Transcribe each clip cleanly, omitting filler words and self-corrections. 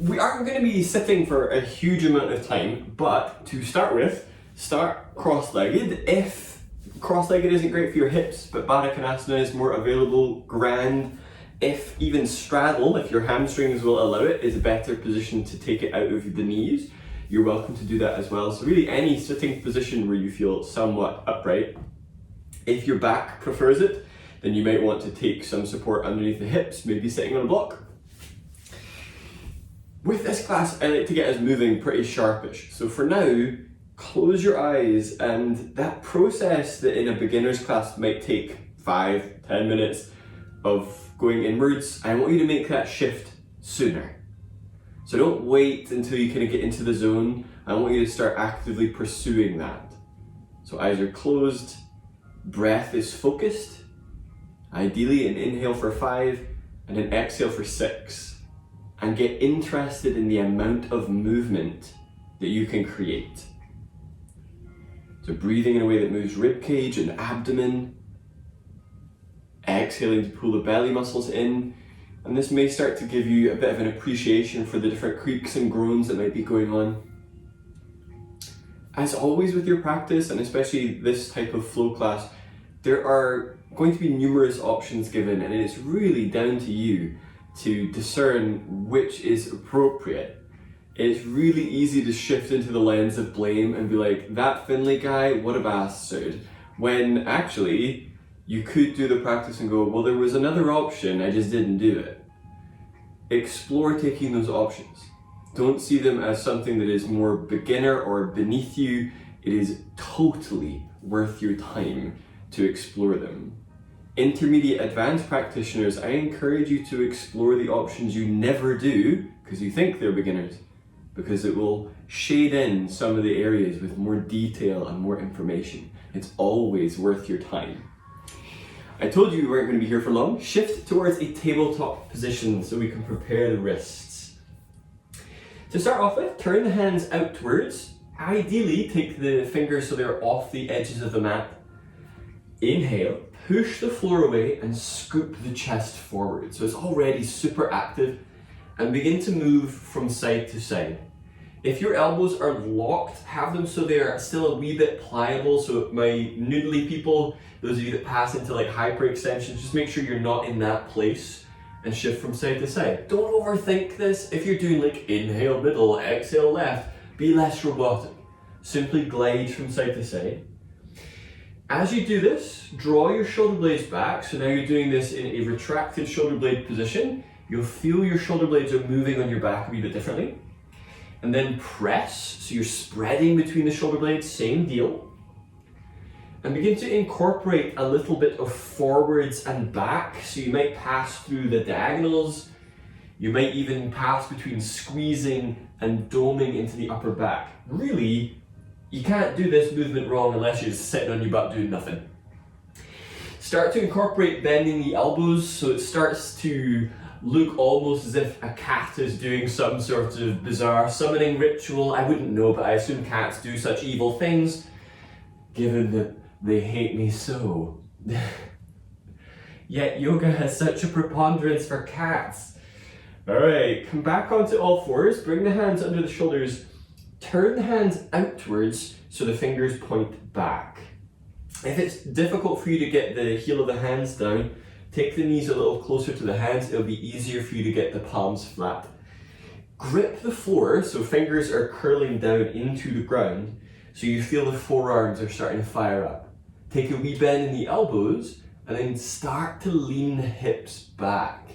We aren't going to be sitting for a huge amount of time, but to start with, start cross-legged. If cross-legged isn't great for your hips, but Baddha Konasana is more available, grand. If even straddle, if your hamstrings will allow it, is a better position to take it out of the knees, you're welcome to do that as well. So really any sitting position where you feel somewhat upright. If your back prefers it, then you might want to take some support underneath the hips, maybe sitting on a block. With this class, I like to get us moving pretty sharpish. So for now, close your eyes, and that process that in a beginner's class might take 5-10 minutes of going inwards, I want you to make that shift sooner. So don't wait until you kind of get into the zone. I want you to start actively pursuing that. So eyes are closed, breath is focused. Ideally an inhale for 5 and an exhale for 6. And get interested in the amount of movement that you can create. So breathing in a way that moves rib cage and abdomen. Exhaling to pull the belly muscles in. And this may start to give you a bit of an appreciation for the different creaks and groans that might be going on. As always with your practice, and especially this type of flow class, there are going to be numerous options given, and it's really down to you to discern which is appropriate. It's really easy to shift into the lens of blame and be like, that Finley guy, what a bastard. When actually, you could do the practice and go, well, there was another option, I just didn't do it. Explore taking those options. Don't see them as something that is more beginner or beneath you. It is totally worth your time to explore them. Intermediate advanced practitioners, I encourage you to explore the options you never do because you think they're beginners, because it will shade in some of the areas with more detail and more information. It's always worth your time. I told you we weren't going to be here for long. Shift towards a tabletop position so we can prepare the wrists. To start off with, turn the hands outwards. Ideally, take the fingers so they're off the edges of the mat. Inhale, push the floor away and scoop the chest forward. So it's already super active, and begin to move from side to side. If your elbows are locked, have them so they're still a wee bit pliable. So my noodly people, those of you that pass into like hyperextension, just make sure you're not in that place and shift from side to side. Don't overthink this. If you're doing like inhale middle, exhale left, be less robotic. Simply glide from side to side. As you do this, draw your shoulder blades back. So now you're doing this in a retracted shoulder blade position. You'll feel your shoulder blades are moving on your back a wee bit differently. And then press, so you're spreading between the shoulder blades, same deal. And begin to incorporate a little bit of forwards and back. So you might pass through the diagonals. You might even pass between squeezing and doming into the upper back. Really, you can't do this movement wrong unless you're just sitting on your butt doing nothing. Start to incorporate bending the elbows so it starts to look almost as if a cat is doing some sort of bizarre summoning ritual. I wouldn't know, but I assume cats do such evil things, given that they hate me so. Yet yoga has such a preponderance for cats. Alright, come back onto all fours, bring the hands under the shoulders, turn the hands outwards so the fingers point back. If it's difficult for you to get the heel of the hands down, take the knees a little closer to the hands. It'll be easier for you to get the palms flat. Grip the floor so fingers are curling down into the ground so you feel the forearms are starting to fire up. Take a wee bend in the elbows and then start to lean the hips back,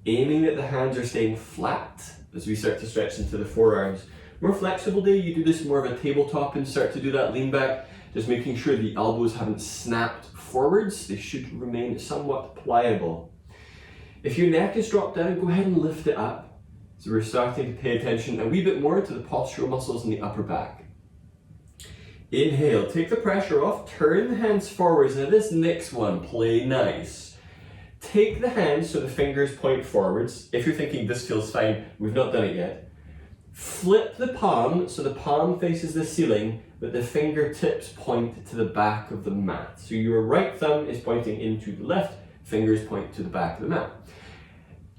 aiming that the hands are staying flat as we start to stretch into the forearms. More flexible day, you do this more of a tabletop and start to do that lean back, just making sure the elbows haven't snapped forwards. They should remain somewhat pliable. If your neck is dropped down, go ahead and lift it up. So we're starting to pay attention a wee bit more to the postural muscles in the upper back. Inhale, take the pressure off, turn the hands forwards. Now this next one, play nice. Take the hands so the fingers point forwards. If you're thinking this feels fine, we've not done it yet. Flip the palm so the palm faces the ceiling, but the fingertips point to the back of the mat. So your right thumb is pointing into the left, fingers point to the back of the mat.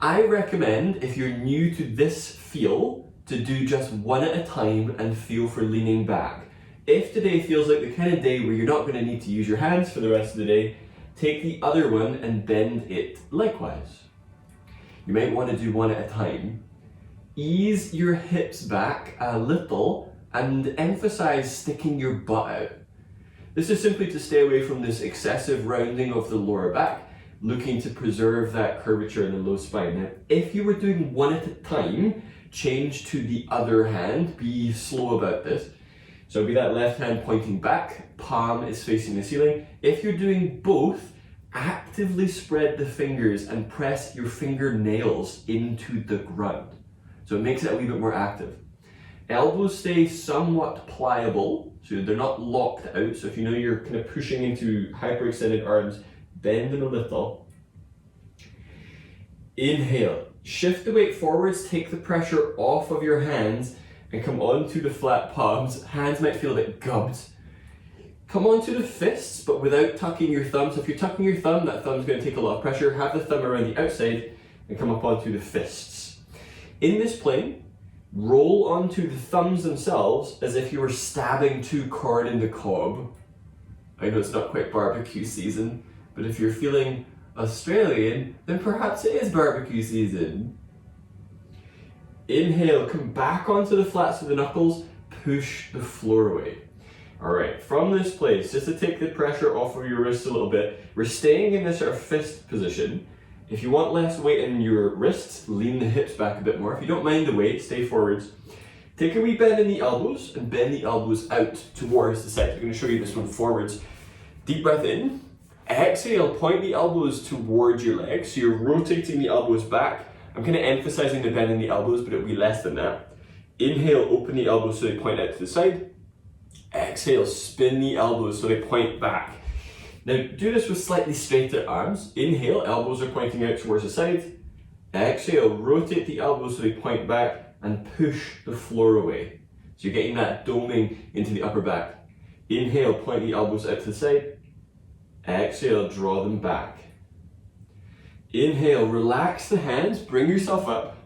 I recommend, if you're new to this feel, to do just one at a time and feel for leaning back. If today feels like the kind of day where you're not going to need to use your hands for the rest of the day, take the other one and bend it likewise. You might want to do one at a time. Ease your hips back a little and emphasize sticking your butt out. This is simply to stay away from this excessive rounding of the lower back, looking to preserve that curvature in the low spine. Now, if you were doing one at a time, change to the other hand, be slow about this. So it'll be that left hand pointing back, palm is facing the ceiling. If you're doing both, actively spread the fingers and press your fingernails into the ground. So it makes it a wee bit more active. Elbows stay somewhat pliable, so they're not locked out. So if you know you're kind of pushing into hyperextended arms, bend them a little. Inhale, shift the weight forwards, take the pressure off of your hands and come onto the flat palms. Hands might feel a bit gubbed. Come onto the fists, but without tucking your thumb. So if you're tucking your thumb, that thumb's going to take a lot of pressure. Have the thumb around the outside and come up onto the fists. In this plane, roll onto the thumbs themselves as if you were stabbing two corn in the cob. I know it's not quite barbecue season, but if you're feeling Australian, then perhaps it is barbecue season. Inhale, come back onto the flats of the knuckles, push the floor away. Alright, from this place, just to take the pressure off of your wrists a little bit, we're staying in this sort of fist position. If you want less weight in your wrists, lean the hips back a bit more. If you don't mind the weight, stay forwards. Take a wee bend in the elbows and bend the elbows out towards the side. I'm going to show you this one forwards. Deep breath in. Exhale, point the elbows towards your legs. So you're rotating the elbows back. I'm kind of emphasizing the bend in the elbows, but it'll be less than that. Inhale, open the elbows so they point out to the side. Exhale, spin the elbows so they point back. Now do this with slightly straighter arms. Inhale, elbows are pointing out towards the side. Exhale, rotate the elbows so they point back and push the floor away. So you're getting that doming into the upper back. Inhale, point the elbows out to the side. Exhale, draw them back. Inhale, relax the hands, bring yourself up.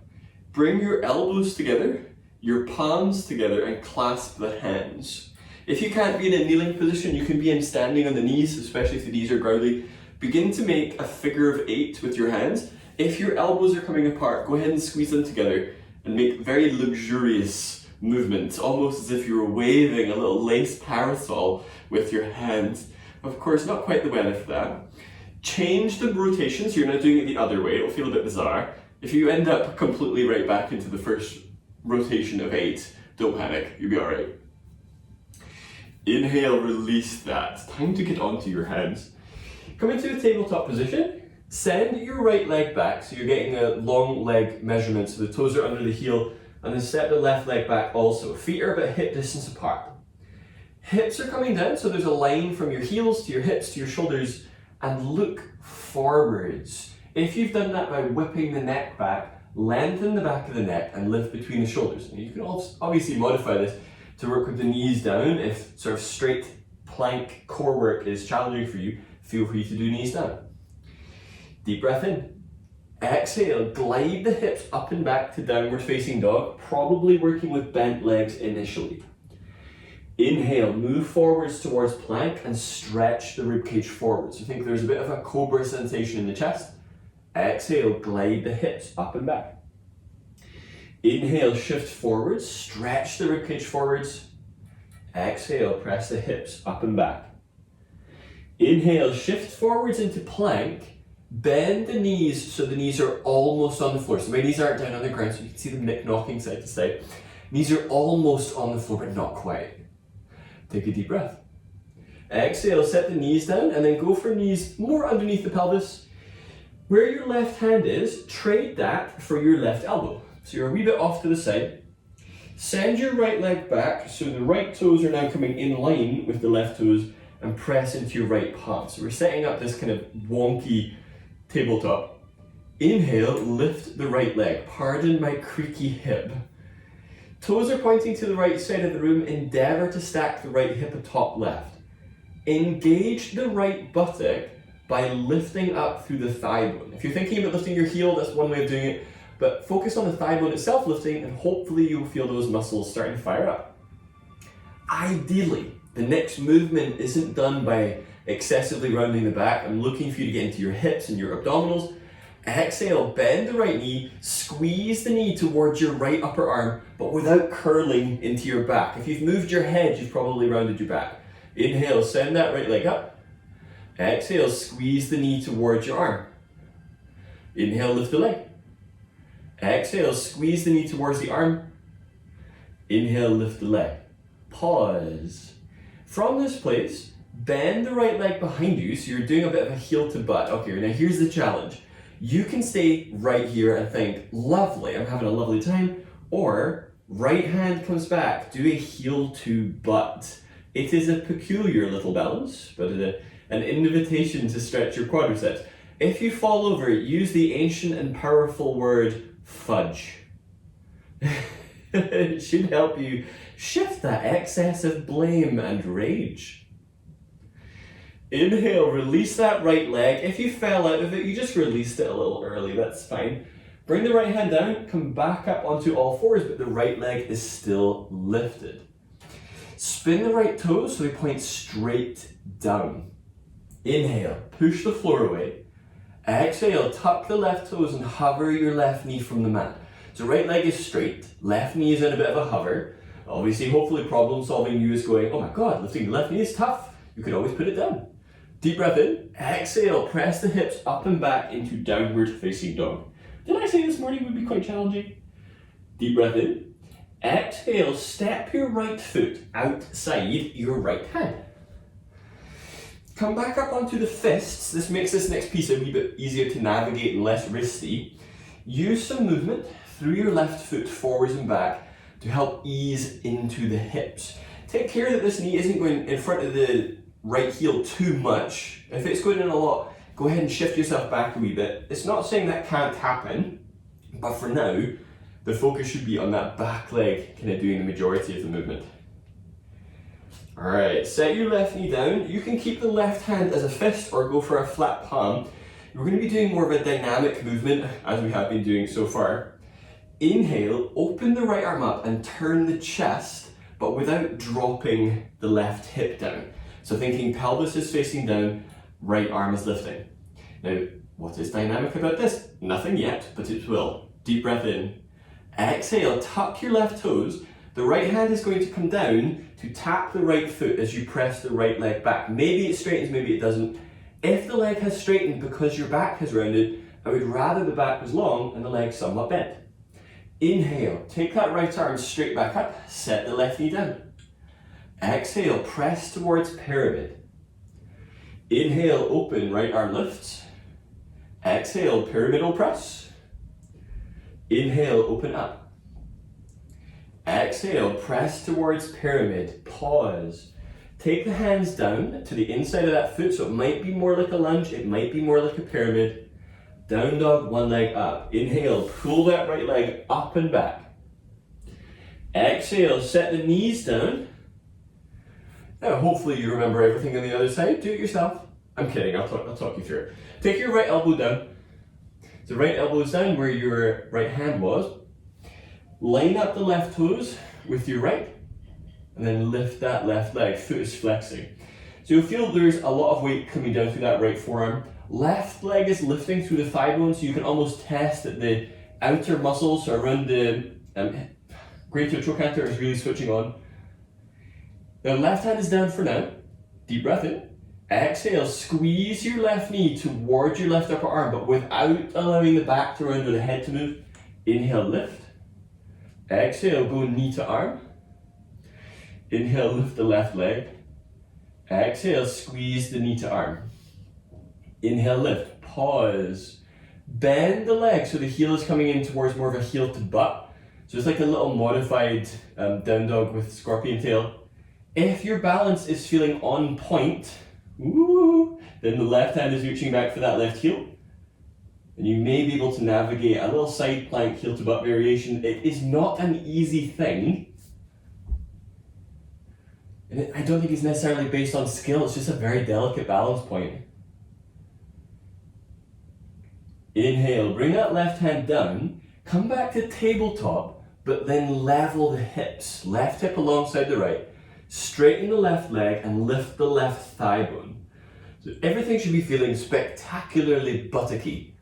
Bring your elbows together, your palms together, and clasp the hands. If you can't be in a kneeling position, you can be in standing on the knees, especially if the knees are groundly. Begin to make a figure of 8 with your hands. If your elbows are coming apart, go ahead and squeeze them together and make very luxurious movements, almost as if you were waving a little lace parasol with your hands. Of course, not quite the weather for that. Change the rotation, so you're now doing it the other way. It'll feel a bit bizarre. If you end up completely right back into the first rotation of 8, don't panic, you'll be alright. Inhale, release that. Time to get onto your hands. Come into a tabletop position. Send your right leg back, so you're getting a long leg measurement, so the toes are under the heel, and then step the left leg back also. Feet are about hip distance apart. Hips are coming down, so there's a line from your heels to your hips to your shoulders, and look forwards. If you've done that by whipping the neck back, lengthen the back of the neck and lift between the shoulders. And you can also obviously modify this to work with the knees down. If sort of straight plank core work is challenging for you, feel free to do knees down. Deep breath in. Exhale, glide the hips up and back to downward facing dog, probably working with bent legs initially. Inhale, move forwards towards plank and stretch the ribcage forward. So think there's a bit of a cobra sensation in the chest. Exhale, glide the hips up and back. Inhale, shift forwards, stretch the ribcage forwards. Exhale, press the hips up and back. Inhale, shift forwards into plank. Bend the knees so the knees are almost on the floor. So my knees aren't down on the ground, so you can see them knocking side to side. Knees are almost on the floor, but not quite. Take a deep breath. Exhale, set the knees down, and then go for knees more underneath the pelvis. Where your left hand is, trade that for your left elbow. So you're a wee bit off to the side. Send your right leg back, so the right toes are now coming in line with the left toes, and press into your right palm. So we're setting up this kind of wonky tabletop. Inhale, lift the right leg. Pardon my creaky hip. Toes are pointing to the right side of the room. Endeavour to stack the right hip atop left. Engage the right buttock by lifting up through the thigh bone. If you're thinking about lifting your heel, that's one way of doing it, but focus on the thigh bone itself lifting, and hopefully you'll feel those muscles starting to fire up. Ideally, the next movement isn't done by excessively rounding the back. I'm looking for you to get into your hips and your abdominals. Exhale, bend the right knee, squeeze the knee towards your right upper arm, but without curling into your back. If you've moved your head, you've probably rounded your back. Inhale, send that right leg up. Exhale, squeeze the knee towards your arm. Inhale, lift the leg. Exhale, squeeze the knee towards the arm. Inhale, lift the leg. Pause. From this place, bend the right leg behind you, so you're doing a bit of a heel to butt. Okay, now here's the challenge. You can stay right here and think, lovely, I'm having a lovely time, or right hand comes back, do a heel to butt. It is a peculiar little balance, but an invitation to stretch your quadriceps. If you fall over, use the ancient and powerful word fudge. It should help you shift that excess of blame and rage. Inhale, release that right leg. If you fell out of it, you just released it a little early, that's fine. Bring the right hand down, come back up onto all fours, but the right leg is still lifted. Spin the right toes so they point straight down. Inhale, push the floor away. Exhale, tuck the left toes and hover your left knee from the mat. So right leg is straight, left knee is in a bit of a hover. Obviously, hopefully problem solving you is going, oh my God, lifting the left knee is tough. You could always put it down. Deep breath in, exhale, press the hips up and back into downward facing dog. Did I say this morning would be quite challenging? Deep breath in, exhale, step your right foot outside your right hand. Come back up onto the fists. This makes this next piece a wee bit easier to navigate and less risky. Use some movement through your left foot forwards and back to help ease into the hips. Take care that this knee isn't going in front of the right heel too much. If it's going in a lot, go ahead and shift yourself back a wee bit. It's not saying that can't happen, but for now, the focus should be on that back leg kind of doing the majority of the movement. All right, set your left knee down. You can keep the left hand as a fist or go for a flat palm. We're going to be doing more of a dynamic movement as we have been doing so far. Inhale, open the right arm up and turn the chest, but without dropping the left hip down. So thinking pelvis is facing down, right arm is lifting. Now, what is dynamic about this? Nothing yet, but it will. Deep breath in. Exhale, tuck your left toes. The right hand is going to come down to tap the right foot as you press the right leg back. Maybe it straightens, maybe it doesn't. If the leg has straightened because your back has rounded, I would rather the back was long and the leg somewhat bent. Inhale, take that right arm straight back up, set the left knee down. Exhale, press towards pyramid. Inhale, open, right arm lifts. Exhale, pyramidal press. Inhale, open up. Exhale, press towards pyramid, pause. Take the hands down to the inside of that foot, so it might be more like a lunge, it might be more like a pyramid. Down dog, one leg up. Inhale, pull that right leg up and back. Exhale, set the knees down. Now hopefully you remember everything on the other side. Do it yourself. I'm kidding, I'll talk you through it. Take your right elbow down. The right elbow is down where your right hand was. Line up the left toes with your right, and then lift that left leg. Foot is flexing. So you'll feel there's a lot of weight coming down through that right forearm. Left leg is lifting through the thigh bone, so you can almost test that the outer muscles around the greater trochanter is really switching on. Now left hand is down for now. Deep breath in. Exhale, squeeze your left knee towards your left upper arm, but without allowing the back to round or the head to move. Inhale, lift. Exhale, go knee to arm. Inhale, lift the left leg. Exhale, squeeze the knee to arm. Inhale, lift, pause. Bend the leg so the heel is coming in towards more of a heel to butt. So it's like a little modified down dog with scorpion tail. If your balance is feeling on point, then the left hand is reaching back for that left heel. And you may be able to navigate a little side plank heel to butt variation. It is not an easy thing. And I don't think it's necessarily based on skill, it's just a very delicate balance point. Inhale, bring that left hand down, come back to tabletop, but then level the hips. Left hip alongside the right. Straighten the left leg and lift the left thigh bone. So everything should be feeling spectacularly buttocky.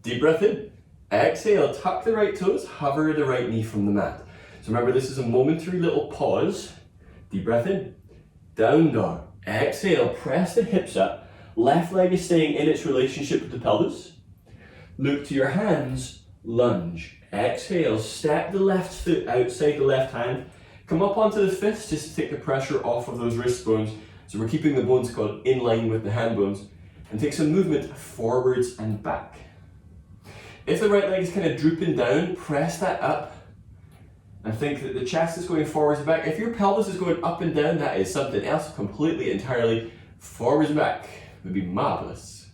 Deep breath in. Exhale, tuck the right toes, hover the right knee from the mat. So remember, this is a momentary little pause. Deep breath in. Down dog. Exhale, press the hips up. Left leg is staying in its relationship with the pelvis. Look to your hands, lunge. Exhale, step the left foot outside the left hand. Come up onto the fists just to take the pressure off of those wrist bones. So we're keeping the bones called in line with the hand bones. And take some movement forwards and back. If the right leg is kind of drooping down, press that up. And think that the chest is going forwards and back. If your pelvis is going up and down, that is something else completely, entirely. Forwards and back would be marvelous.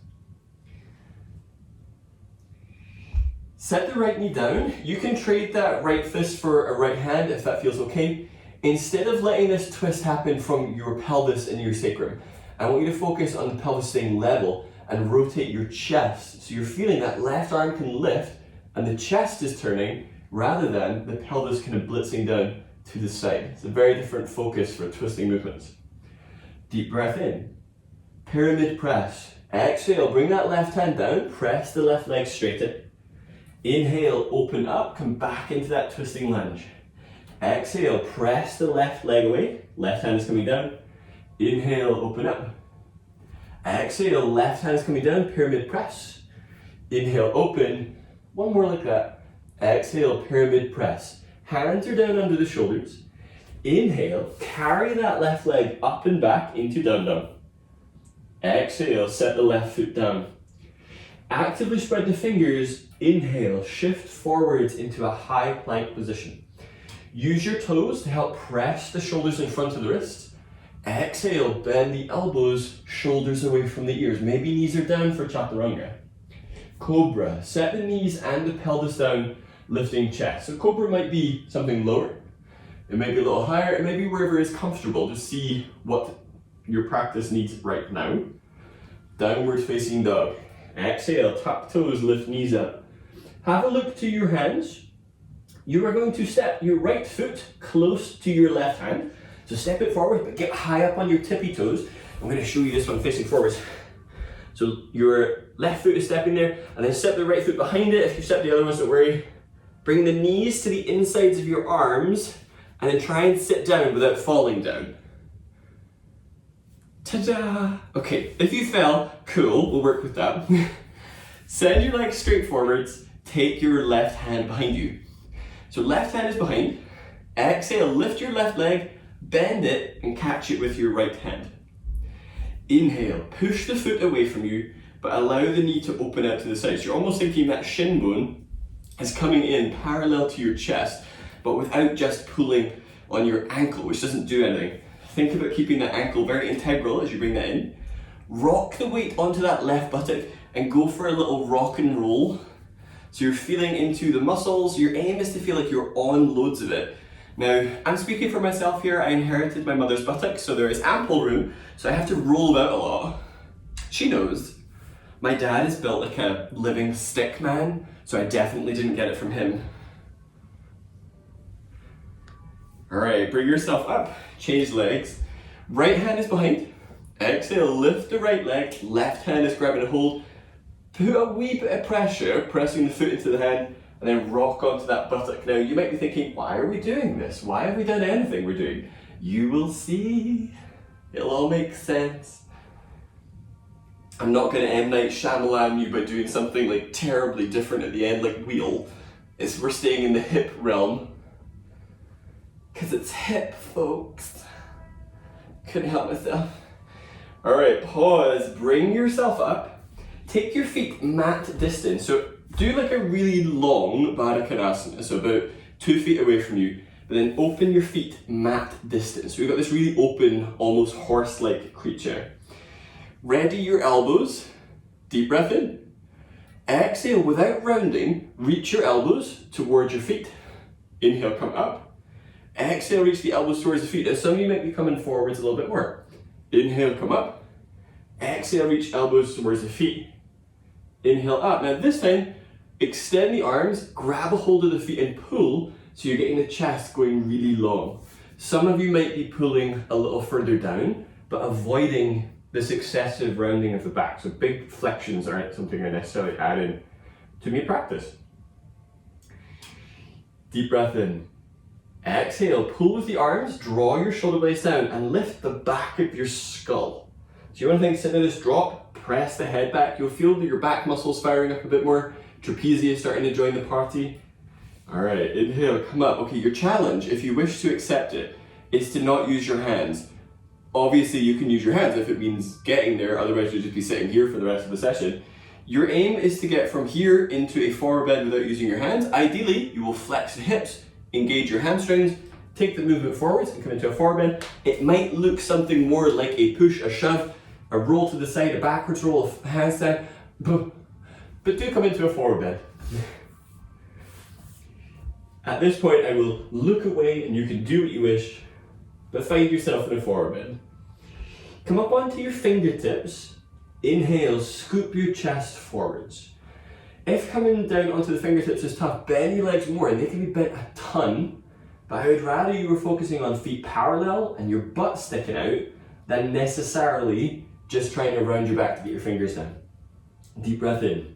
Set the right knee down. You can trade that right fist for a right hand if that feels okay. Instead of letting this twist happen from your pelvis and your sacrum, I want you to focus on the pelvis staying level and rotate your chest. So you're feeling that left arm can lift and the chest is turning rather than the pelvis kind of blitzing down to the side. It's a very different focus for twisting movements. Deep breath in. Pyramid press. Exhale, bring that left hand down, press the left leg straighten. Inhale, open up, come back into that twisting lunge. Exhale, press the left leg away, left hand is coming down. Inhale, open up. Exhale, left hand is coming down, pyramid press. Inhale, open, one more like that. Exhale, pyramid press. Hands are down under the shoulders. Inhale, carry that left leg up and back into down dog. Exhale, set the left foot down. Actively spread the fingers. Inhale, shift forwards into a high plank position. Use your toes to help press the shoulders in front of the wrists. Exhale, bend the elbows, shoulders away from the ears. Maybe knees are down for chaturanga. Cobra, set the knees and the pelvis down, lifting chest. So cobra might be something lower. It may be a little higher. It may be wherever is comfortable. Just see what your practice needs right now. Downward facing dog. Exhale, tuck toes, lift knees up. Have a look to your hands. You are going to step your right foot close to your left hand. So step it forward, but get high up on your tippy toes. I'm going to show you this one facing forwards. So your left foot is stepping there, and then step the right foot behind it. If you step the other ones, don't worry. Bring the knees to the insides of your arms, and then try and sit down without falling down. Ta-da! Okay, if you fell, cool, we'll work with that. Send your legs straight forwards, take your left hand behind you. So left hand is behind. Exhale, lift your left leg, bend it, and catch it with your right hand. Inhale, push the foot away from you, but allow the knee to open out to the side. So you're almost thinking that shin bone is coming in parallel to your chest, but without just pulling on your ankle, which doesn't do anything. Think about keeping that ankle very integral as you bring that in. Rock the weight onto that left buttock and go for a little rock and roll. So you're feeling into the muscles. Your aim is to feel like you're on loads of it. Now, I'm speaking for myself here. I inherited my mother's buttocks, so there is ample room, so I have to roll about a lot. She knows. My dad is built like a living stick man, so I definitely didn't get it from him. All right, bring yourself up, change legs. Right hand is behind. Exhale, lift the right leg. Left hand is grabbing a hold. Put a wee bit of pressure, pressing the foot into the hand, and then rock onto that buttock. Now, you might be thinking, why are we doing this? Why have we done anything we're doing? You will see. It'll all make sense. I'm not going to M. Night Shyamalan you by doing something like terribly different at the end, like wheel. We're staying in the hip realm. Because it's hip, folks. Couldn't help myself. All right, pause. Bring yourself up. Take your feet mat distance. So do like a really long Baddha Konasana, so about 2 feet away from you, but then open your feet mat distance. So we've got this really open, almost horse-like creature. Ready your elbows. Deep breath in. Exhale, without rounding, reach your elbows towards your feet. Inhale, come up. Exhale, reach the elbows towards the feet. Now some of you might be coming forwards a little bit more. Inhale, come up. Exhale, reach elbows towards the feet. Inhale up. Now this time, extend the arms, grab a hold of the feet and pull, so you're getting the chest going really long. Some of you might be pulling a little further down, but avoiding this excessive rounding of the back. So big flexions aren't something I necessarily add in to me practice. Deep breath in. Exhale, pull with the arms, draw your shoulder blades down and lift the back of your skull. So you want to think, sit in this drop, press the head back. You'll feel that your back muscles firing up a bit more. Trapezius starting to join the party. All right, inhale, come up. Okay, your challenge, if you wish to accept it, is to not use your hands. Obviously, you can use your hands if it means getting there, otherwise you'll just be sitting here for the rest of the session. Your aim is to get from here into a forward bend without using your hands. Ideally, you will flex the hips, engage your hamstrings, take the movement forwards and come into a forward bend. It might look something more like a push, a shove, a roll to the side, a backwards roll, a handstand, but do come into a forward bend. At this point, I will look away and you can do what you wish, but find yourself in a forward bend. Come up onto your fingertips. Inhale, scoop your chest forwards. If coming down onto the fingertips is tough, bend your legs more, and they can be bent a ton, but I would rather you were focusing on feet parallel and your butt sticking out than necessarily just trying to round your back to get your fingers down. Deep breath in.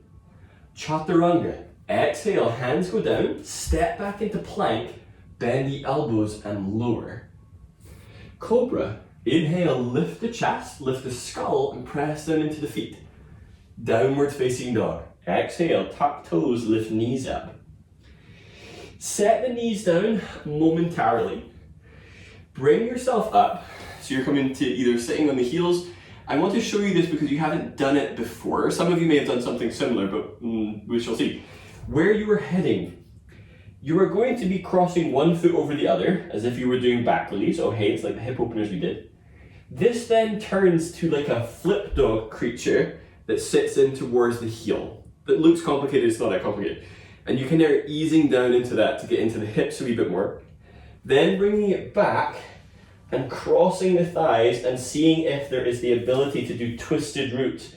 Chaturanga. Exhale, hands go down, step back into plank, bend the elbows and lower. Cobra. Inhale, lift the chest, lift the skull and press down into the feet. Downward facing dog. Exhale, tuck toes, lift knees up. Set the knees down momentarily. Bring yourself up, so you're coming to either sitting on the heels. I want to show you this because you haven't done it before. Some of you may have done something similar, but we shall see. Where you are heading, you are going to be crossing one foot over the other, as if you were doing back release, or hey, it's like the hip openers we did. This then turns to like a flip dog creature that sits in towards the heel. That looks complicated, it's not that complicated. And you can now easing down into that to get into the hips a wee bit more. Then bringing it back and crossing the thighs and seeing if there is the ability to do twisted root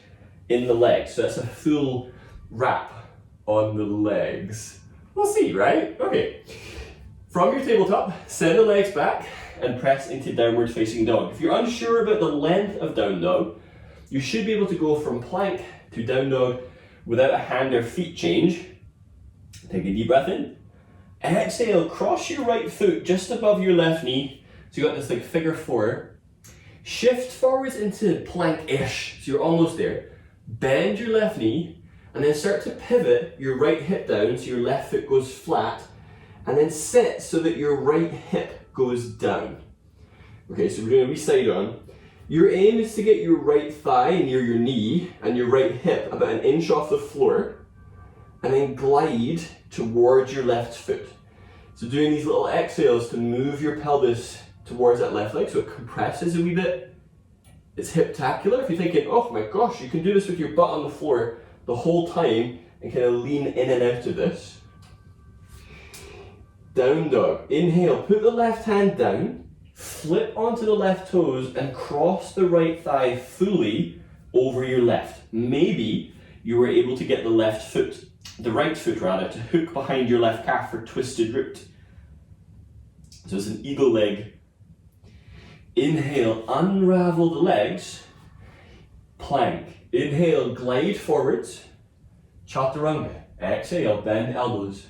in the legs. So that's a full wrap on the legs. We'll see, right? Okay. From your tabletop, send the legs back and press into downward facing dog. If you're unsure about the length of down dog, you should be able to go from plank to down dog without a hand or feet change. Take a deep breath in. Exhale, cross your right foot just above your left knee. So you got this like figure four. Shift forwards into plank-ish, so you're almost there. Bend your left knee, and then start to pivot your right hip down so your left foot goes flat, and then sit so that your right hip goes down. Okay, so we're doing a wee side on. Your aim is to get your right thigh near your knee and your right hip about 1 inch off the floor, and then glide towards your left foot. So doing these little exhales to move your pelvis towards that left leg so it compresses a wee bit. It's hiptacular. If you're thinking, oh my gosh, you can do this with your butt on the floor the whole time and kind of lean in and out of this. Down dog. Inhale, put the left hand down, flip onto the left toes and cross the right thigh fully over your left. Maybe you were able to get the right foot to hook behind your left calf for twisted root. So it's an eagle leg. Inhale, unravel the legs, plank. Inhale, glide forwards, chaturanga. Exhale, bend elbows.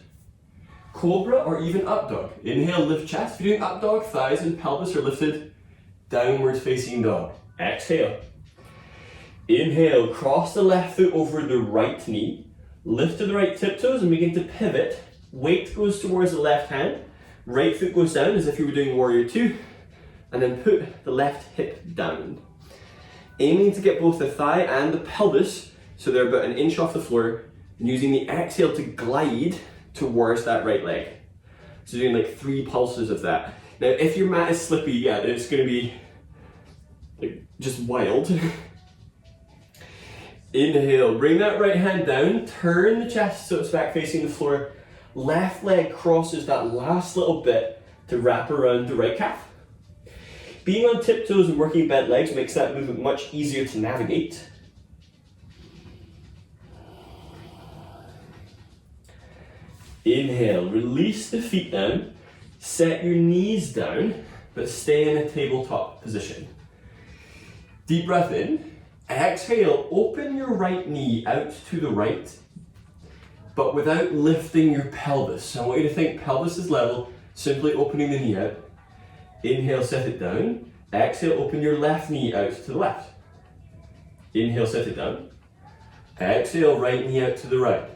Cobra or even up dog. Inhale, lift chest. If you're doing up dog, thighs and pelvis are lifted. Downward facing dog. Exhale. Inhale, cross the left foot over the right knee. Lift to the right tiptoes and begin to pivot. Weight goes towards the left hand. Right foot goes down as if you were doing warrior two. And then put the left hip down. Aiming to get both the thigh and the pelvis so they're about 1 inch off the floor, and using the exhale to glide towards that right leg. So doing like 3 pulses of that. Now if your mat is slippy, yeah, it's going to be like just wild. Inhale, bring that right hand down, turn the chest so it's back facing the floor. Left leg crosses that last little bit to wrap around the right calf. Being on tiptoes and working bent legs makes that movement much easier to navigate. Inhale, release the feet down, set your knees down, but stay in a tabletop position. Deep breath in. Exhale, open your right knee out to the right, but without lifting your pelvis. So I want you to think pelvis is level, simply opening the knee out. Inhale, set it down. Exhale, open your left knee out to the left. Inhale, set it down. Exhale, right knee out to the right.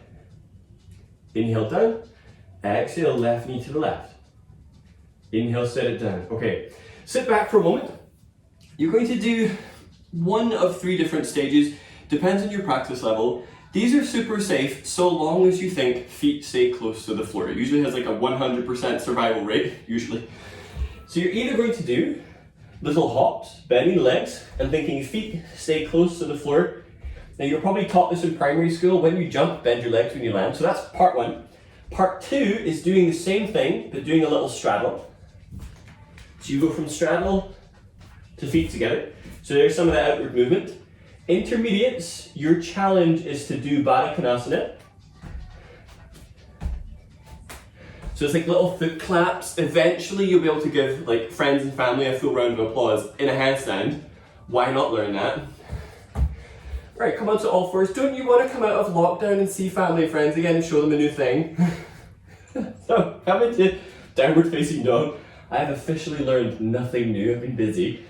Inhale, down. Exhale, left knee to the left. Inhale, set it down. Okay, sit back for a moment. You're going to do one of 3 different stages, depends on your practice level. These are super safe so long as you think feet stay close to the floor. It usually has like a 100% survival rate, usually. So you're either going to do little hops, bending the legs, and thinking feet stay close to the floor. Now you're probably taught this in primary school. When you jump, bend your legs when you land. So that's part 1. Part 2 is doing the same thing, but doing a little straddle. So you go from straddle to feet together. So there's some of that outward movement. Intermediates, your challenge is to do Baddha Konasana. So it's like little foot claps. Eventually you'll be able to give like friends and family a full round of applause in a handstand. Why not learn that? Right, come on to all fours. Don't you want to come out of lockdown and see family and friends again and show them a new thing? So come into downward facing dog. I have officially learned nothing new. I've been busy.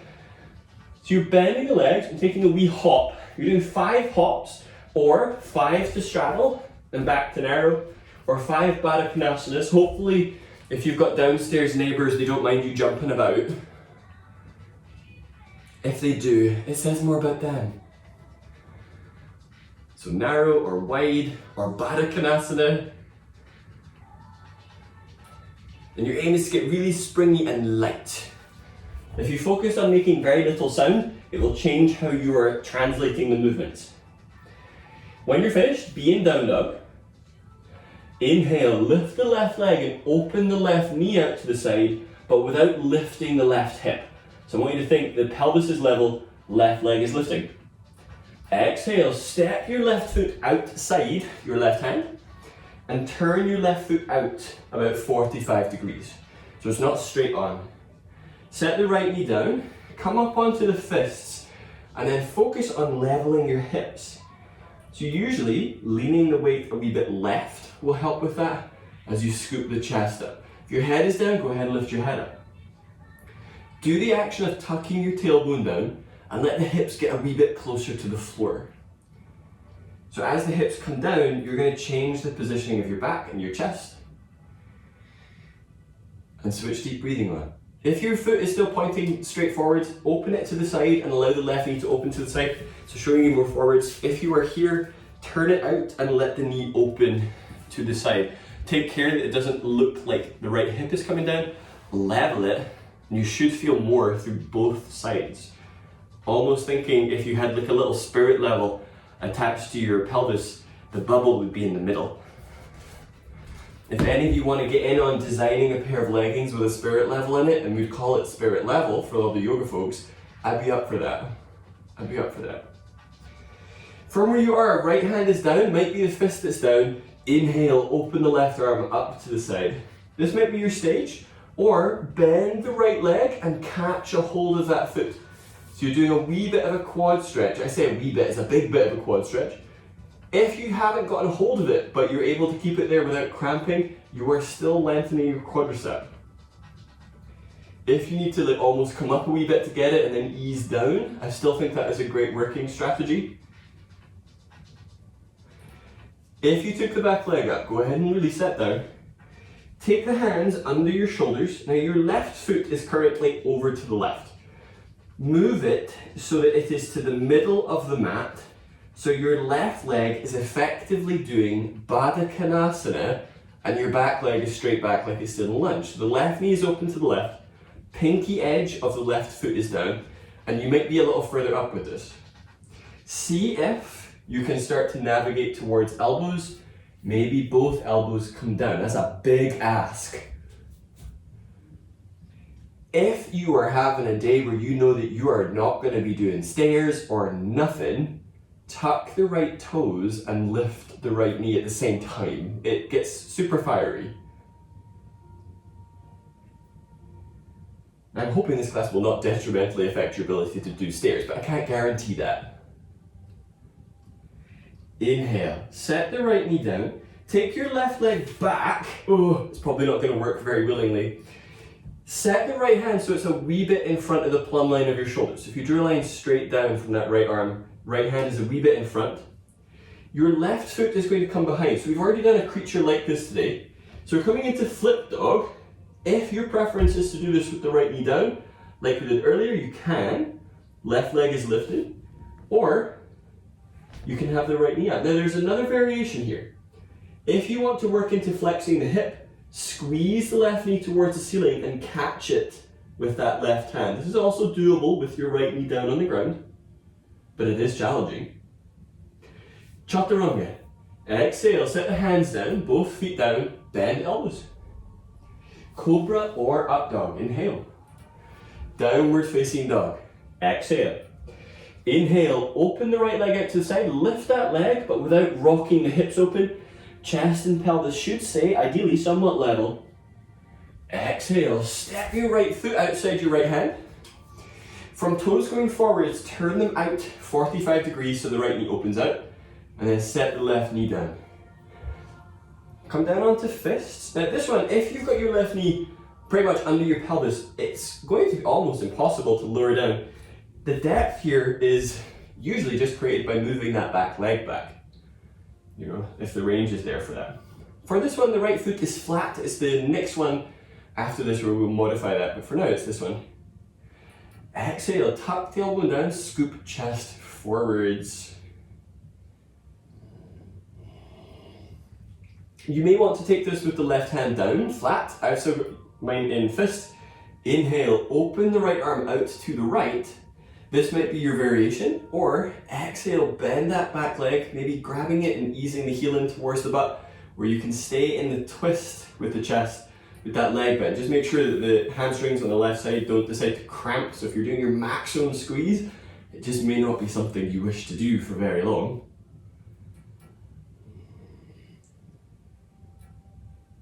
So you're bending the legs and taking a wee hop. You're doing 5 hops, or 5 to straddle and back to narrow, or 5 Baddha Konasanas. Hopefully, if you've got downstairs neighbours, they don't mind you jumping about. If they do, it says more about them. So narrow or wide or Baddha Konasana. And your aim is to get really springy and light. If you focus on making very little sound, it will change how you are translating the movements. When you're finished, be in down dog. Inhale, lift the left leg and open the left knee out to the side, but without lifting the left hip. So I want you to think the pelvis is level, left leg is lifting. Exhale, step your left foot outside your left hand and turn your left foot out about 45 degrees. So it's not straight on. Set the right knee down, come up onto the fists, and then focus on leveling your hips. So usually, leaning the weight a wee bit left will help with that as you scoop the chest up. If your head is down, go ahead and lift your head up. Do the action of tucking your tailbone down and let the hips get a wee bit closer to the floor. So as the hips come down, you're going to change the positioning of your back and your chest. And switch deep breathing on. If your foot is still pointing straight forward, open it to the side and allow the left knee to open to the side. So showing you more forwards. If you are here, turn it out and let the knee open to the side. Take care that it doesn't look like the right hip is coming down. Level it, and you should feel more through both sides. Almost thinking if you had like a little spirit level attached to your pelvis, the bubble would be in the middle. If any of you want to get in on designing a pair of leggings with a spirit level in it, and we'd call it spirit level for all the yoga folks, I'd be up for that. I'd be up for that. From where you are, right hand is down, might be the fist that's down. Inhale, open the left arm up to the side. This might be your stage, or bend the right leg and catch a hold of that foot. So you're doing a wee bit of a quad stretch. I say a wee bit, it's a big bit of a quad stretch. If you haven't gotten a hold of it, but you're able to keep it there without cramping, you are still lengthening your quadricep. If you need to like almost come up a wee bit to get it and then ease down, I still think that is a great working strategy. If you took the back leg up, go ahead and release that down. Take the hands under your shoulders. Now your left foot is currently over to the left. Move it so that it is to the middle of the mat. So your left leg is effectively doing Baddha Konasana and your back leg is straight back like it's still in lunge. So the left knee is open to the left, pinky edge of the left foot is down, and you might be a little further up with this. See if you can start to navigate towards elbows. Maybe both elbows come down. That's a big ask. If you are having a day where you know that you are not going to be doing stairs or nothing, tuck the right toes and lift the right knee at the same time. It gets super fiery. I'm hoping this class will not detrimentally affect your ability to do stairs, but I can't guarantee that. Inhale, set the right knee down, take your left leg back. Oh, it's probably not going to work very willingly. Set the right hand so it's a wee bit in front of the plumb line of your shoulders. So if you drew a line straight down from that right arm, right hand is a wee bit in front. Your left foot is going to come behind. So we've already done a creature like this today. So we're coming into flip dog. If your preference is to do this with the right knee down, like we did earlier, you can. Left leg is lifted. Or you can have the right knee up. Now there's another variation here. If you want to work into flexing the hip, squeeze the left knee towards the ceiling and catch it with that left hand. This is also doable with your right knee down on the ground, but it is challenging. Chaturanga. Exhale, set the hands down, both feet down, bend elbows. Cobra or up dog. Inhale. Downward facing dog. Exhale. Inhale, open the right leg out to the side, lift that leg, but without rocking the hips open. Chest and pelvis should stay, ideally somewhat level. Exhale, step your right foot outside your right hand. From toes going forwards, turn them out 45 degrees so the right knee opens out, and then set the left knee down. Come down onto fists. Now this one, if you've got your left knee pretty much under your pelvis, it's going to be almost impossible to lower down. The depth here is usually just created by moving that back leg back, you know, if the range is there for that. For this one, the right foot is flat. It's the next one after this where we'll modify that, but for now it's this one. Exhale, tuck the elbow down, scoop chest forwards. You may want to take this with the left hand down, flat. I've also got mine in fist. Inhale, open the right arm out to the right. This might be your variation. Or exhale, bend that back leg, maybe grabbing it and easing the heel in towards the butt, where you can stay in the twist with the chest with that leg bend. Just make sure that the hamstrings on the left side don't decide to cramp. So if you're doing your maximum squeeze, it just may not be something you wish to do for very long.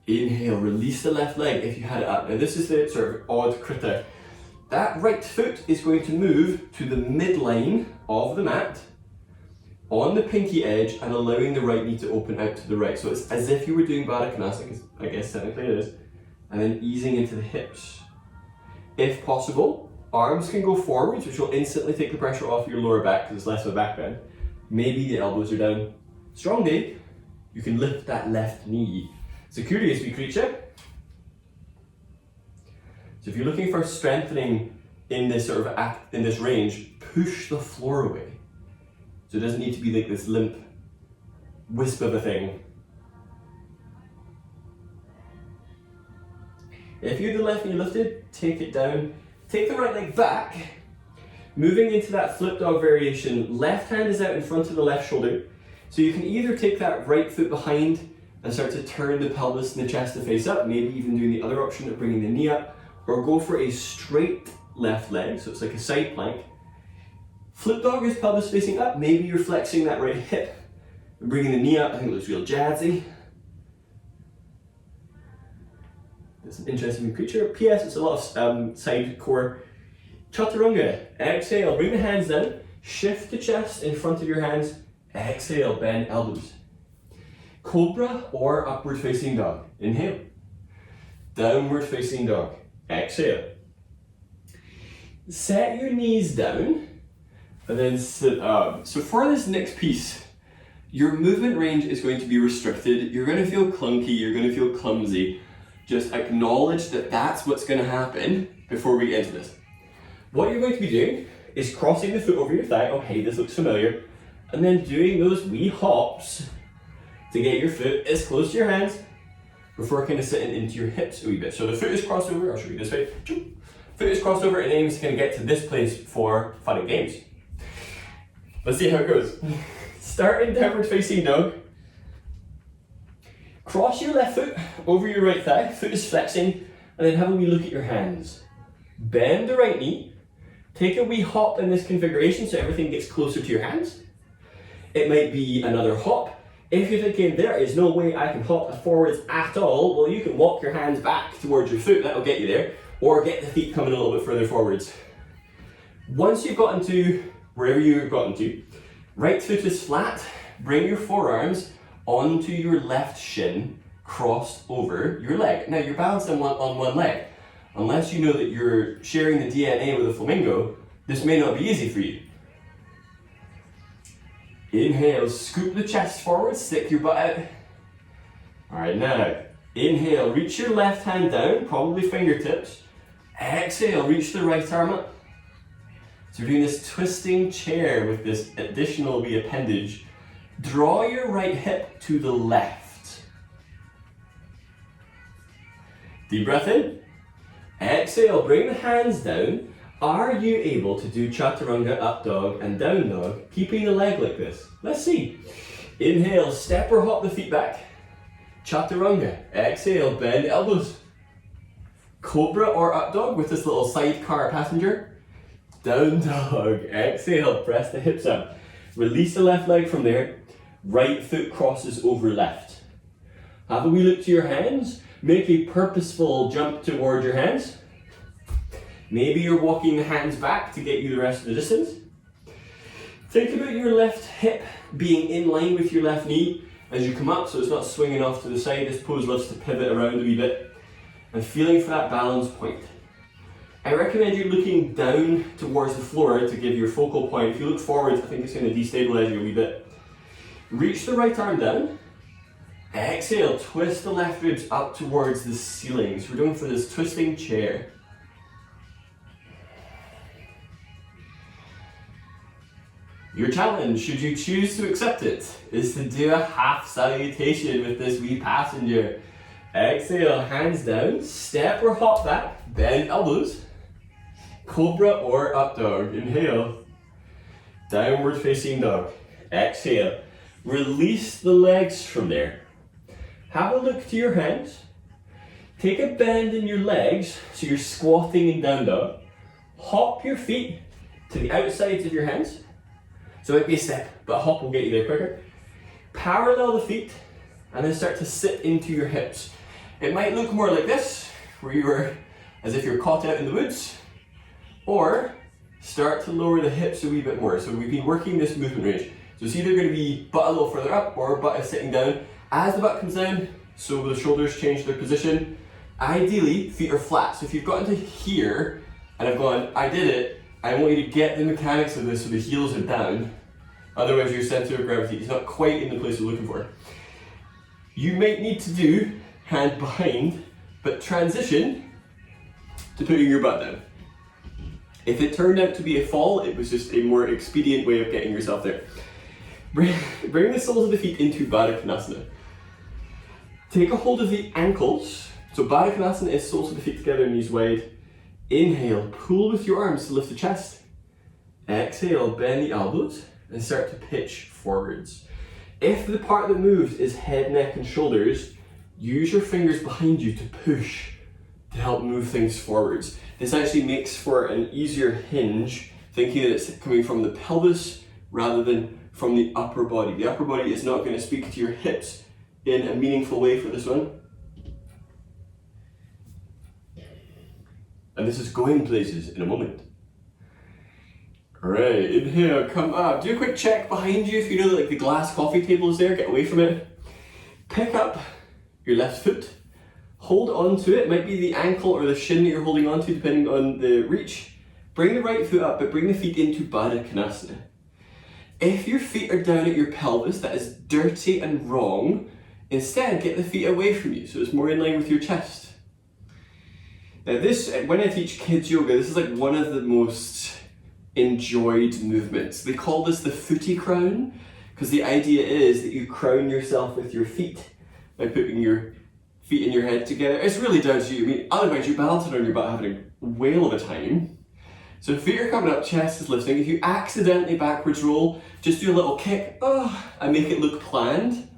Inhale, release the left leg if you had it up. Now this is the sort of odd critter. That right foot is going to move to the midline of the mat on the pinky edge and allowing the right knee to open out to the right. So it's as if you were doing Baddha Konasana, I guess technically it is, and then easing into the hips. If possible, arms can go forwards, which will instantly take the pressure off your lower back because it's less of a back bend. Maybe the elbows are down. Strong day, you can lift that left knee. So curious wee creature. So if you're looking for strengthening in this sort of in this range, push the floor away. So it doesn't need to be like this limp wisp of a thing. If you have the left knee lifted, take it down. Take the right leg back. Moving into that flip dog variation, left hand is out in front of the left shoulder. So you can either take that right foot behind and start to turn the pelvis and the chest to face up, maybe even doing the other option of bringing the knee up, or go for a straight left leg, so it's like a side plank. Flip dog is pelvis facing up, maybe you're flexing that right hip and bringing the knee up. I think it looks real jazzy. It's an interesting creature. P.S. it's a lot of side core. Chaturanga, exhale, bring the hands down, shift the chest in front of your hands, exhale, bend elbows. Cobra or upward facing dog. Inhale. Downward facing dog. Exhale. Set your knees down and then sit up. So for this next piece, your movement range is going to be restricted. You're going to feel clunky, you're going to feel clumsy. Just acknowledge that that's what's going to happen before we get into this. What you're going to be doing is crossing the foot over your thigh. Oh, hey, this looks familiar. And then doing those wee hops to get your foot as close to your hands before kind of sitting into your hips a wee bit. So the foot is crossed over, I'll show you this way. Foot is crossed over and aims to kind of get to this place for fun and games. Let's see how it goes. Start in downward facing dog. Cross your left foot over your right thigh, foot is flexing, and then have a wee look at your hands. Bend the right knee, take a wee hop in this configuration so everything gets closer to your hands. It might be another hop. If you're thinking, there is no way I can hop forwards at all, well, you can walk your hands back towards your foot, that'll get you there, or get the feet coming a little bit further forwards. Once you've gotten to wherever you've gotten to, right foot is flat, bring your forearms onto your left shin, crossed over your leg. Now you're balanced on one leg. Unless you know that you're sharing the DNA with a flamingo, this may not be easy for you. Inhale, scoop the chest forward, stick your butt out. Alright, now, inhale, reach your left hand down, probably fingertips. Exhale, reach the right arm up. So we're doing this twisting chair with this additional wee appendage. Draw your right hip to the left. Deep breath in. Exhale, bring the hands down. Are you able to do chaturanga, up dog and down dog, keeping the leg like this? Let's see. Inhale, step or hop the feet back. Chaturanga. Exhale, bend elbows. Cobra or up dog with this little sidecar passenger. Down dog. Exhale, press the hips up. Release the left leg from there. Right foot crosses over left. Have a wee look to your hands. Make a purposeful jump toward your hands. Maybe you're walking the hands back to get you the rest of the distance. Think about your left hip being in line with your left knee as you come up, so it's not swinging off to the side. This pose loves to pivot around a wee bit. And feeling for that balance point. I recommend you looking down towards the floor to give your focal point. If you look forward, I think it's going to destabilize you a wee bit. Reach the right arm down. Exhale, twist the left ribs up towards the ceiling. So we're going for this twisting chair. Your challenge, should you choose to accept it, is to do a half salutation with this wee passenger. Exhale, hands down, step or hop back, bend elbows. Cobra or up dog. Inhale, downward facing dog. Exhale, release the legs from there. Have a look to your hands. Take a bend in your legs, so you're squatting in down dog. Hop your feet to the outsides of your hands. So it might be a step, but a hop will get you there quicker. Parallel the feet, and then start to sit into your hips. It might look more like this, where you are as if you're caught out in the woods, or start to lower the hips a wee bit more. So we've been working this movement range. So it's either going to be butt a little further up, or butt is sitting down. As the butt comes down, so the shoulders change their position. Ideally, feet are flat. So if you've gotten to here, and I've gone, I did it, I want you to get the mechanics of this so the heels are down. Otherwise your center of gravity is not quite in the place you're looking for. You might need to do hand behind, but transition to putting your butt down. If it turned out to be a fall, it was just a more expedient way of getting yourself there. Bring the soles of the feet into Baddha Konasana. Take a hold of the ankles. So Baddha Konasana is soles of the feet together, knees wide. Inhale, pull with your arms to lift the chest. Exhale, bend the elbows and start to pitch forwards. If the part that moves is head, neck and shoulders, use your fingers behind you to push to help move things forwards. This actually makes for an easier hinge, thinking that it's coming from the pelvis rather than from the upper body. The upper body is not going to speak to your hips in a meaningful way for this one. And this is going places in a moment. Alright, inhale, come up. Do a quick check behind you if you know that like the glass coffee table is there, get away from it. Pick up your left foot, hold on to it. Might be the ankle or the shin that you're holding on to depending on the reach. Bring the right foot up, but bring the feet into Baddha Konasana. If your feet are down at your pelvis, that is dirty and wrong. Instead, get the feet away from you so it's more in line with your chest. Now this, when I teach kids yoga, this is like one of the most enjoyed movements. They call this the footy crown, because the idea is that you crown yourself with your feet by putting your feet and your head together. It's really down to you. I mean, otherwise you're balancing on your butt having a whale of a time. So feet are coming up, chest is lifting. If you accidentally backwards roll, just do a little kick, and make it look planned.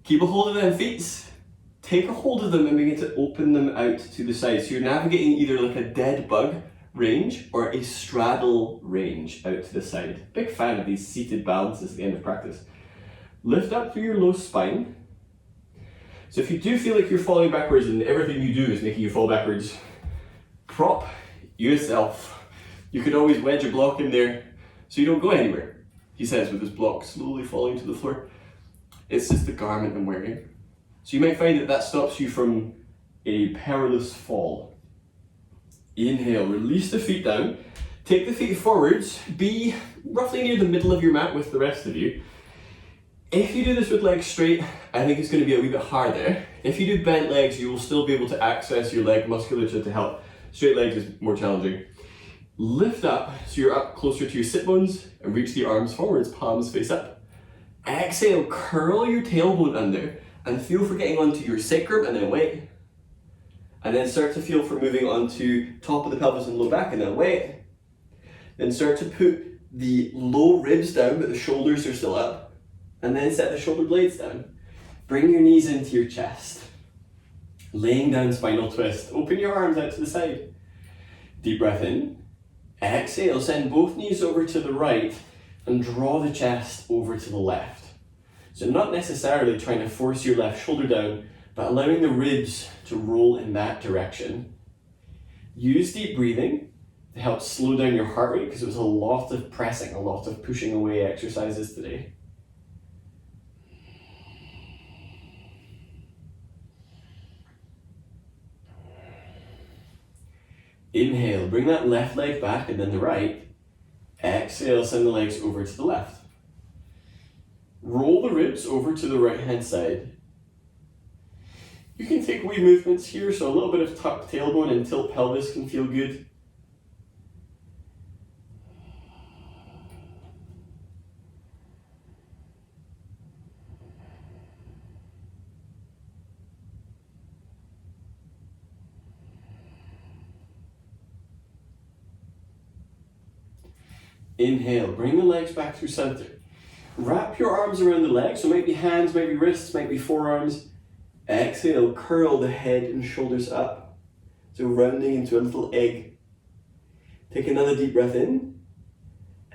Keep a hold of them feet. Take a hold of them and begin to open them out to the side. So you're navigating either like a dead bug range or a straddle range out to the side. Big fan of these seated balances at the end of practice. Lift up through your low spine. So if you do feel like you're falling backwards and everything you do is making you fall backwards, prop yourself. You could always wedge a block in there so you don't go anywhere, he says with his block slowly falling to the floor. It's just the garment I'm wearing. So you might find that that stops you from a perilous fall. Inhale, release the feet down. Take the feet forwards, be roughly near the middle of your mat with the rest of you. If you do this with legs straight, I think it's going to be a wee bit harder. If you do bent legs, you will still be able to access your leg musculature to help. Straight legs is more challenging. Lift up so you're up closer to your sit bones and reach the arms forwards, palms face up. Exhale, curl your tailbone under and feel for getting onto your sacrum and then wait. And then start to feel for moving onto top of the pelvis and low back and then wait. Then start to put the low ribs down but the shoulders are still up. And then set the shoulder blades down. Bring your knees into your chest. Laying down spinal twist. Open your arms out to the side. Deep breath in. Exhale, send both knees over to the right and draw the chest over to the left. So not necessarily trying to force your left shoulder down, but allowing the ribs to roll in that direction. Use deep breathing to help slow down your heart rate because it was a lot of pressing, a lot of pushing away exercises today. Inhale, bring that left leg back and then the right. Exhale, send the legs over to the left. Roll the ribs over to the right hand side. You can take wee movements here, so a little bit of tucked tailbone and tilt pelvis can feel good. Inhale, bring the legs back through center. Wrap your arms around the legs, so might be hands, might be wrists, might be forearms. Exhale, curl the head and shoulders up. So rounding into a little egg. Take another deep breath in.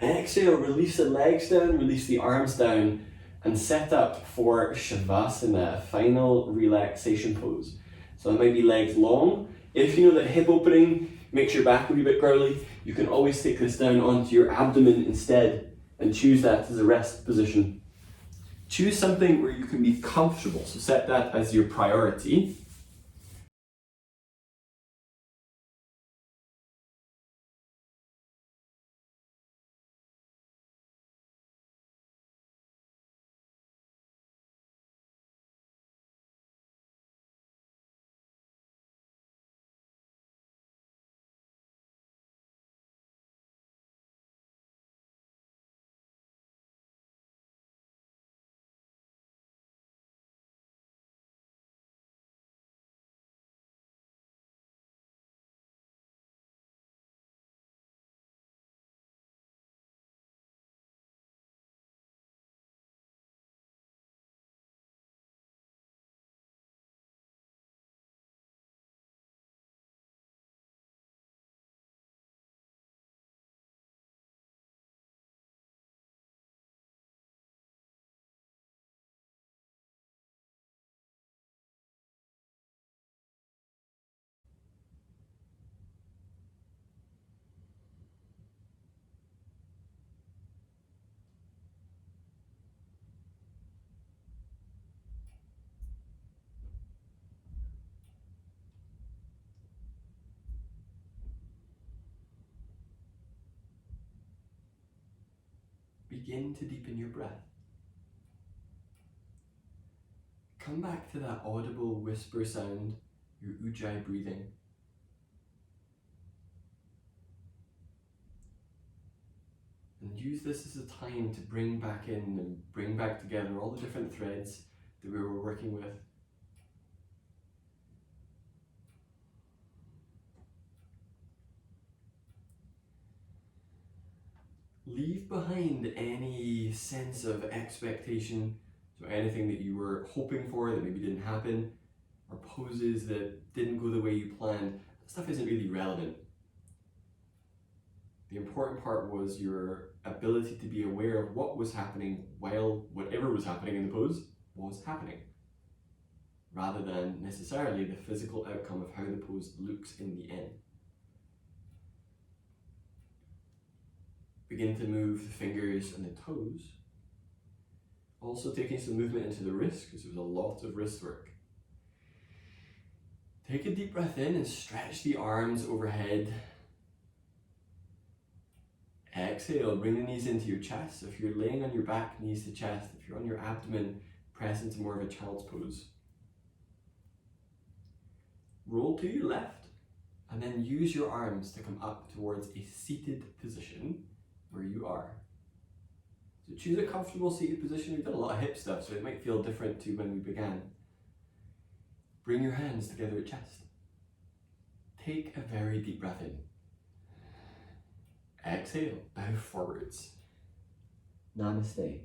Exhale, release the legs down, release the arms down, and set up for Savasana, final relaxation pose. So that might be legs long. If you know that hip opening makes your back a wee bit curly, you can always take this down onto your abdomen instead and choose that as a rest position. Choose something where you can be comfortable, so set that as your priority. Begin to deepen your breath. Come back to that audible whisper sound, your ujjayi breathing. And use this as a time to bring back in and bring back together all the different threads that we were working with. Leave behind any sense of expectation, so anything that you were hoping for that maybe didn't happen, or poses that didn't go the way you planned. That stuff isn't really relevant. The important part was your ability to be aware of what was happening while whatever was happening in the pose was happening, rather than necessarily the physical outcome of how the pose looks in the end. Begin to move the fingers and the toes. Also taking some movement into the wrist, because there's a lot of wrist work. Take a deep breath in and stretch the arms overhead. Exhale, bring the knees into your chest. If you're laying on your back, knees to chest. If you're on your abdomen, press into more of a child's pose. Roll to your left, and then use your arms to come up towards a seated position where you are. So choose a comfortable seated position. We've done a lot of hip stuff, so it might feel different to when we began. Bring your hands together at chest. Take a very deep breath in. Exhale, bow forwards. Namaste.